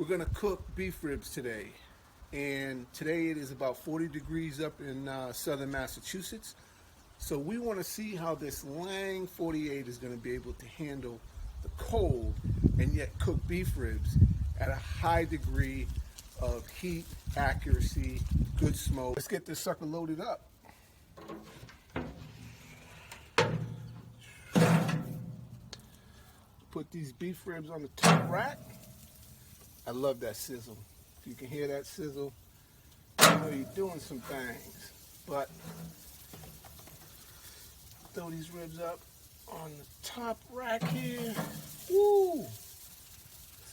We're gonna cook beef ribs today, and today it is about 40 degrees up in southern Massachusetts. So we want to see how this Lang 48 is going to be able to handle the cold and yet cook beef ribs at a high degree of heat, accuracy, good smoke. Let's get this sucker loaded up. Put these beef ribs on the top rack. I love that sizzle. If you can hear that sizzle, you know you're doing some things. But throw these ribs up on the top rack here. Woo!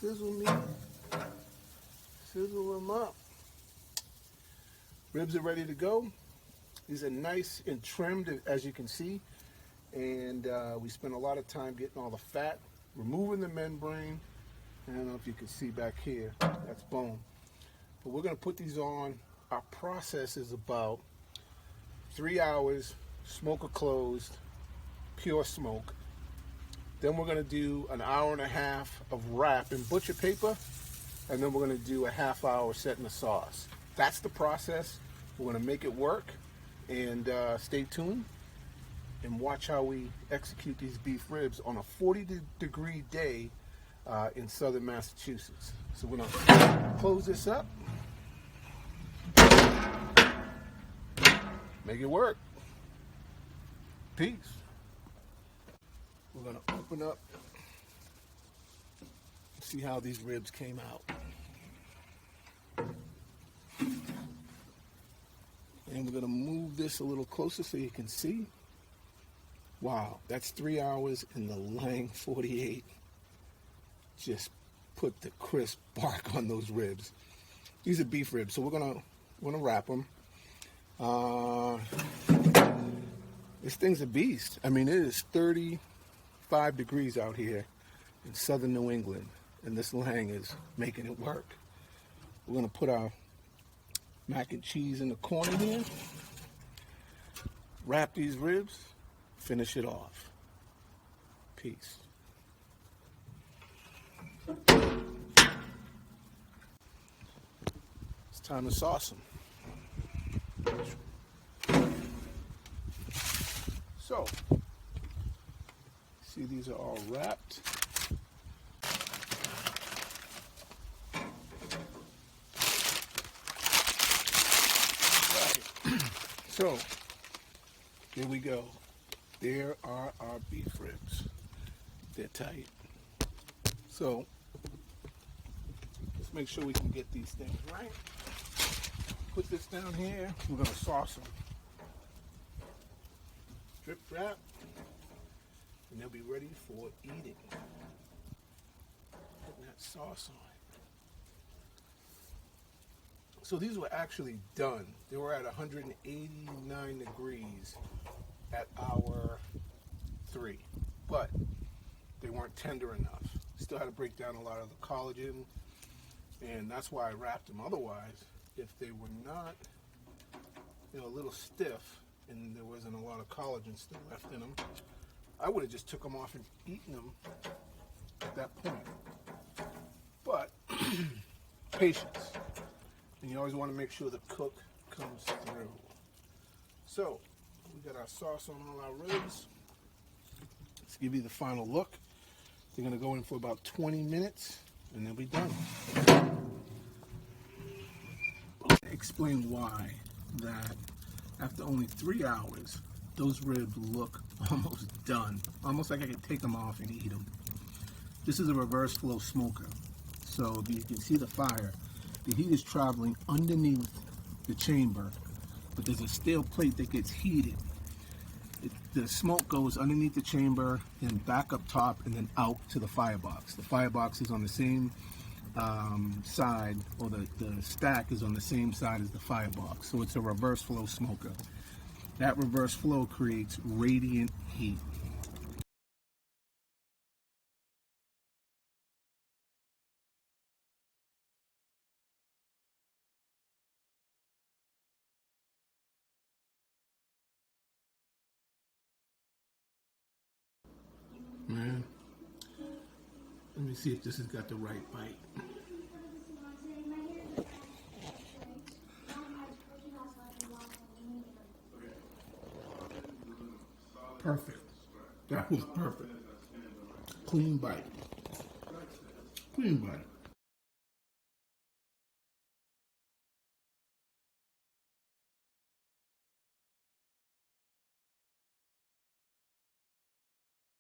Sizzle me. Sizzle them up. Ribs are ready to go. These are nice and trimmed, as you can see. And we spent a lot of time getting all the fat, removing the membrane. I don't know if you can see back here, that's bone. But we're gonna put these on. Our process is about 3 hours, smoker closed, pure smoke. Then we're gonna do an hour and a half of wrap in butcher paper, and then we're gonna do a half hour setting the sauce. That's the process. We're gonna make it work, and stay tuned and watch how we execute these beef ribs on a 40-degree day in southern Massachusetts. So we're gonna close this up, make it work. Peace. We're gonna open up, see how these ribs came out. And we're gonna move this a little closer so you can see. Wow, that's 3 hours in the Lang 48. Just put the crisp bark on those ribs. These are beef ribs, so we're gonna wrap them. This thing's a beast. I mean, it is 35 degrees out here in southern New England, and this Lang is making it work. We're gonna put our mac and cheese in the corner here, wrap these ribs, finish it off. Peace. It's time to sauce them. So, see, these are all wrapped. Right. So, here we go. There are our beef ribs. They're tight. So, let's make sure we can get these things right. Put this down here. We're going to sauce them. Drip, drop, and they'll be ready for eating. Putting that sauce on. So these were actually done. They were at 189 degrees at hour 3, but they weren't tender enough. Still had to break down a lot of the collagen, and that's why I wrapped them. Otherwise, if they were not, a little stiff and there wasn't a lot of collagen still left in them, I would have just took them off and eaten them at that point. But patience, and you always want to make sure the cook comes through. So we got our sauce on all our ribs. Let's give you the final look. They're going to go in for about 20 minutes and they'll be done. Explain why that after only 3 hours, those ribs look almost done. Almost like I could take them off and eat them. This is a reverse flow smoker. So you can see the fire. The heat is traveling underneath the chamber, but there's a steel plate that gets heated. The smoke goes underneath the chamber, then back up top, and then out to the firebox. The firebox is on the same side, or the stack is on the same side as the firebox. So it's a reverse flow smoker. That reverse flow creates radiant heat. Man, let me see if this has got the right bite. Perfect. That was perfect. Clean bite. Clean bite.